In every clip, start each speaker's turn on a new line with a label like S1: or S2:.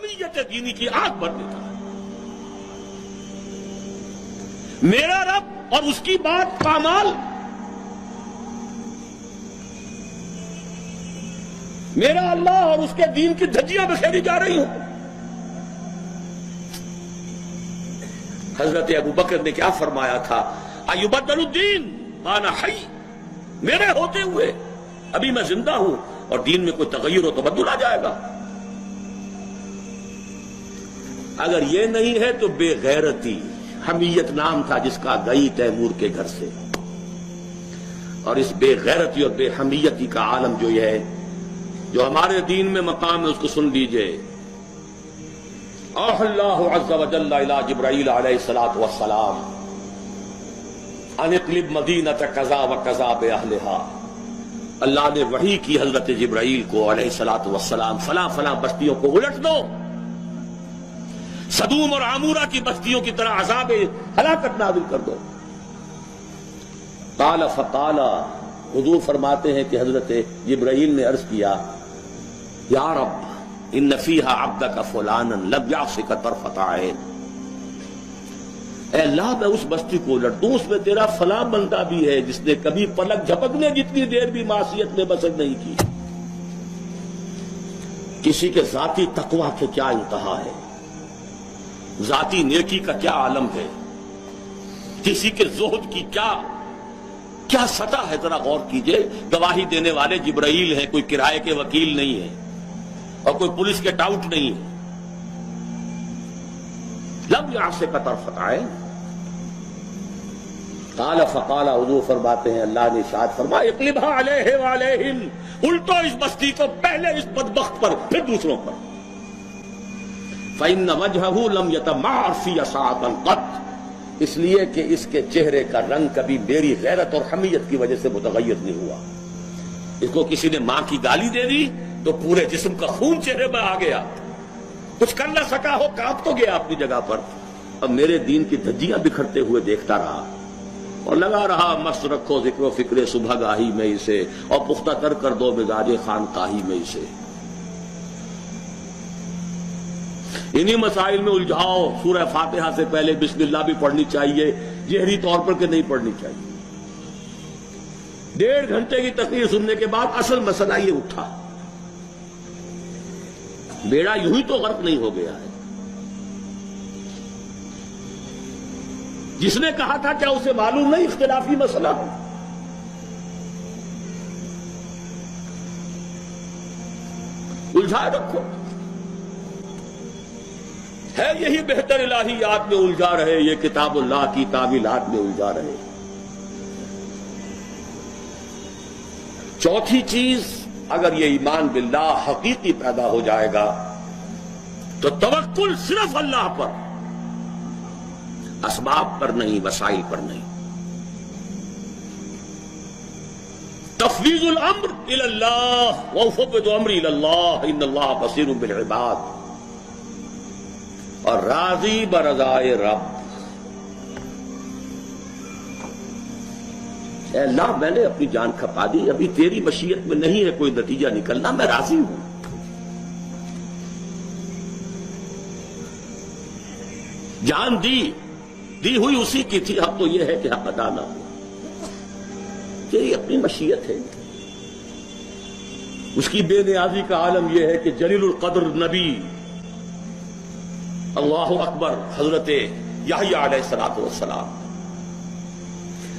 S1: حمیت دینی کی آگ بھر دیتا ہے۔ میرا رب اور اس کی بات پامال، میرا اللہ اور اس کے دین کی دھجیاں بکھیری جا رہی ہوں۔ حضرت ابو بکر نے کیا فرمایا تھا؟ ایبدل الدین وانا حی، میرے ہوتے ہوئے ابھی میں زندہ ہوں اور دین میں کوئی تغیر و تبدل آ جائے گا۔ اگر یہ نہیں ہے تو بے غیرتی، حمیت نام تھا جس کا گئی تیمور کے گھر سے، اور اس بے غیرتی اور بے حمیتی کا عالم جو یہ ہے، جو ہمارے دین میں مقام ہے، اس کو سن لیجئے۔ اوحى اللہ عز وجل الى جبرائیل علیہ الصلوۃ والسلام ان اقلب مدینۃ کذا وکذا باہلھا، اللہ نے وحی کی حضرت جبرائیل کو علیہ الصلوۃ والسلام، فلاں فلاں بستیوں کو الٹ دو، سدوم اور عمورہ کی بستیوں کی طرح عذاب ہلاکت نازل کر دو۔ قال فقال، حضور فرماتے ہیں کہ حضرت جبرائیل نے عرض کیا، یا رب ان فیہا عبدک فلانا لم یعصک طرفۃ عین، اے اللہ میں اس بستی کو الٹ دوں، اس میں تیرا فلاں بندہ بھی ہے جس نے کبھی پلک جھپکنے جتنی دیر بھی معصیت میں بسر نہیں کی۔ کسی کے ذاتی تقوی کے کیا انتہا ہے، ذاتی نیکی کا کیا عالم ہے، کسی کے زہد کی کیا سطح ہے، ذرا غور کیجئے۔ گواہی دینے والے جبرائیل ہیں، کوئی کرائے کے وکیل نہیں ہے اور کوئی پولیس کے ٹاؤٹ نہیں ہے۔ لم یعصک طرفۃ عین، قال فقال، حضور فرماتے ہیں اللہ نے ارشاد فرمایا، اقلبھا علیہ وعلیہم، الٹو اس بستی کو، پہلے اس بدبخت پر پھر دوسروں پر۔ فإن وجہہ لم یتمعر فی ساعۃ قط، اس لیے کہ اس کے چہرے کا رنگ کبھی میری غیرت اور حمیت کی وجہ سے متغیر نہیں ہوا۔ اس کو کسی نے ماں کی گالی دے دی تو پورے جسم کا خون چہرے میں آ گیا، کچھ کر نہ سکا ہو، کانپ تو گیا اپنی جگہ پر، اب میرے دین کی دھجیاں بکھرتے ہوئے دیکھتا رہا اور لگا رہا، مست رکھو ذکر و فکر صبح گاہی میں اسے، اور پختہ تر کر دو مزاج خانقاہی میں اسے۔ انہی مسائل میں الجھاؤ۔ سورہ فاتحہ سے پہلے بسم اللہ بھی پڑھنی چاہیے، جہری طور پر کہ نہیں پڑھنی چاہیے۔ 1.5 گھنٹے کی تقریر سننے کے بعد اصل مسئلہ یہ اٹھا، بیڑا یوں ہی تو غرق نہیں ہو گیا ہے۔ جس نے کہا تھا کیا اسے معلوم نہیں اختلافی مسئلہ ہے؟ الجھائے رکھو، ہے یہی بہتر الہیات میں الجھا رہے، یہ کتاب اللہ کی تعویلات میں الجھا رہے۔ چوتھی چیز، اگر یہ ایمان باللہ حقیقی پیدا ہو جائے گا تو توکل صرف اللہ پر، اسباب پر نہیں، وسائل پر نہیں۔ تفویض الامر الی اللہ، وافوض امری الی اللہ ان اللہ بصیر بالعباد، اور راضی برضائے رب۔ اے اللہ میں نے اپنی جان کھپا دی، ابھی تیری مشیت میں نہیں ہے کوئی نتیجہ نکلنا، میں راضی ہوں۔ جان دی ہوئی اسی کی تھی، اب تو یہ ہے کہ حق ادا نہ ہو، تیری اپنی مشیت ہے۔ اس کی بے نیازی کا عالم یہ ہے کہ جلیل القدر نبی، اللہ اکبر، حضرت یحییٰ علیہ السلام،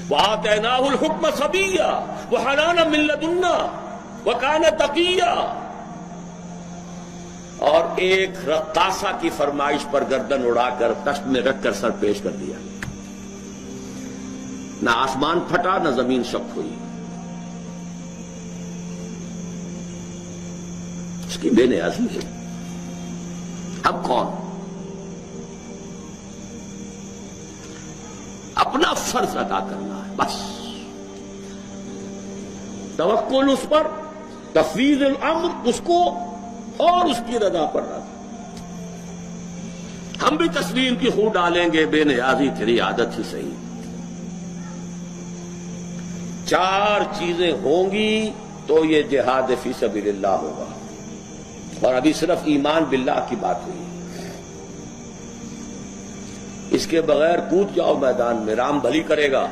S1: وآتیناہ الحکم صبیا وحنانا من لدنا وکان تقیا، اور ایک رقاصہ کی فرمائش پر گردن اڑا کر تشت میں رکھ کر سر پیش کر دیا، نہ آسمان پھٹا نہ زمین شق ہوئی۔ اس کی بے نیازی ہے۔ اب کون؟ اپنا فرض ادا کرنا ہے بس، توکل اس پر، تفویض الامر اس کو، اور اس کی رضا پر راضی۔ ہم بھی تسلیم کی خون ڈالیں گے، بے نیازی تیری عادت ہی صحیح۔ 4 چیزیں ہوں گی تو یہ جہاد فی سبیل اللہ ہوگا۔ اور ابھی صرف ایمان باللہ کی بات ہوئی. اس کے بغیر کود جاؤ میدان میں، رام بھلی کرے گا.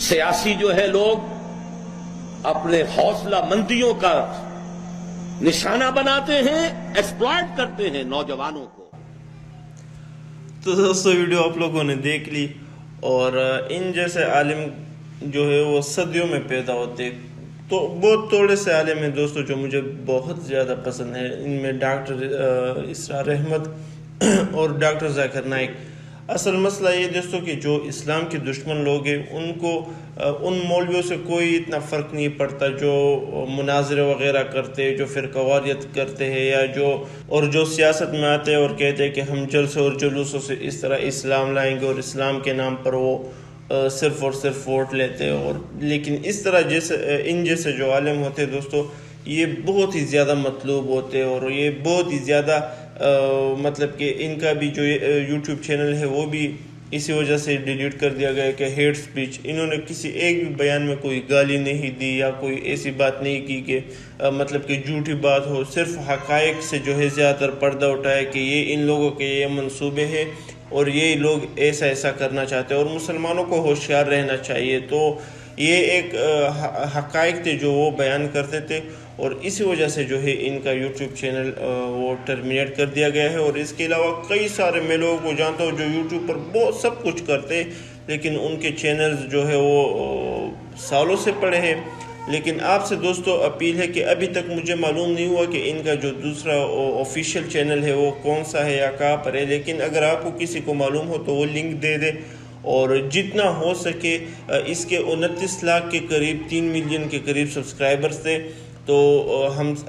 S1: سیاسی جو ہے لوگ اپنے حوصلہ مندیوں کا نشانہ بناتے ہیں، ایکسپلائٹ کرتے ہیں نوجوانوں کو.
S2: تو دوستو ویڈیو آپ لوگوں نے دیکھ لی، اور ان جیسے عالم جو ہے وہ صدیوں میں پیدا ہوتے. تو بہت تھوڑے سے عالم ہیں دوستو جو مجھے بہت زیادہ پسند ہیں. ان میں ڈاکٹر اسرار احمد اور ڈاکٹر ذاکر نائک. اصل مسئلہ یہ دوستو کہ جو اسلام کے دشمن لوگ ہیں ان کو ان مولویوں سے کوئی اتنا فرق نہیں پڑتا جو مناظرے وغیرہ کرتے، جو فرقہ واریت کرتے ہیں، یا جو سیاست میں آتے ہیں اور کہتے ہیں کہ ہم جلسے اور جلوسوں سے اس طرح اسلام لائیں گے اور اسلام کے نام پر وہ صرف اور صرف ووٹ لیتے ہیں. اور لیکن اس طرح ان جیسے جو عالم ہوتے ہیں دوستو یہ بہت ہی زیادہ مطلوب ہوتے ہیں، اور یہ بہت ہی زیادہ مطلب کہ ان کا بھی جو یوٹیوب چینل ہے وہ بھی اسی وجہ سے ڈیلیٹ کر دیا گیا کہ ہیٹ سپیچ. انہوں نے کسی ایک بھی بیان میں کوئی گالی نہیں دی یا کوئی ایسی بات نہیں کی کہ مطلب کہ جھوٹی بات ہو. صرف حقائق سے جو ہے زیادہ تر پردہ اٹھایا کہ یہ ان لوگوں کے یہ منصوبے ہیں اور یہ لوگ ایسا کرنا چاہتے ہیں اور مسلمانوں کو ہوشیار رہنا چاہیے. تو یہ ایک حقائق تھے جو وہ بیان کرتے تھے، اور اسی وجہ سے جو ہے ان کا یوٹیوب چینل وہ ٹرمینیٹ کر دیا گیا ہے. اور اس کے علاوہ کئی سارے میں لوگوں کو جانتا ہوں جو یوٹیوب پر بہت سب کچھ کرتے، لیکن ان کے چینلز جو ہے وہ سالوں سے پڑے ہیں. لیکن آپ سے دوستو اپیل ہے کہ ابھی تک مجھے معلوم نہیں ہوا کہ ان کا جو دوسرا آفیشیل چینل ہے وہ کون سا ہے یا کہاں پر ہے. لیکن اگر آپ کو کسی کو معلوم ہو تو وہ لنک دے دے، اور جتنا ہو سکے اس کے 29 لاکھ کے قریب 3 ملین کے قریب سبسکرائبرز تھے. تو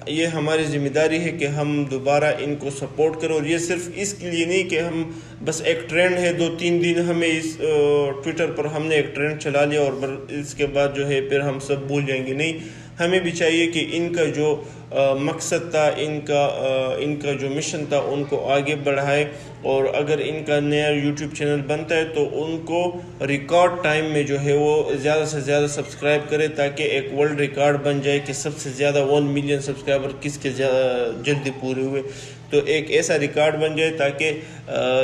S2: یہ ہماری ذمہ داری ہے کہ ہم دوبارہ ان کو سپورٹ کریں. اور یہ صرف اس کے لیے نہیں کہ ہم بس ایک ٹرینڈ ہے 2-3 دن ہمیں اس ٹویٹر پر ہم نے ایک ٹرینڈ چلا لیا اور اس کے بعد جو ہے پھر ہم سب بھول جائیں گے. نہیں، ہمیں بھی چاہیے کہ ان کا جو مقصد تھا، ان کا جو مشن تھا ان کو آگے بڑھائے. اور اگر ان کا نیا یوٹیوب چینل بنتا ہے تو ان کو ریکارڈ ٹائم میں جو ہے وہ زیادہ سے زیادہ سبسکرائب کرے تاکہ ایک ورلڈ ریکارڈ بن جائے کہ سب سے زیادہ 1 ملین سبسکرائبر کس کے جلدی پورے ہوئے. تو ایک ایسا ریکارڈ بن جائے تاکہ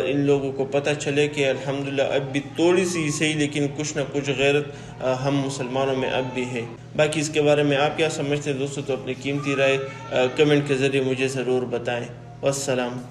S2: ان لوگوں کو پتہ چلے کہ الحمدللہ اب بھی تھوڑی سی صحیح لیکن کچھ نہ کچھ غیرت ہم مسلمانوں میں اب بھی ہے. باقی اس کے بارے میں آپ کیا سمجھتے ہیں دوستو؟ تو اپنی قیمتی رائے کمنٹ کے ذریعے مجھے ضرور بتائیں. والسلام.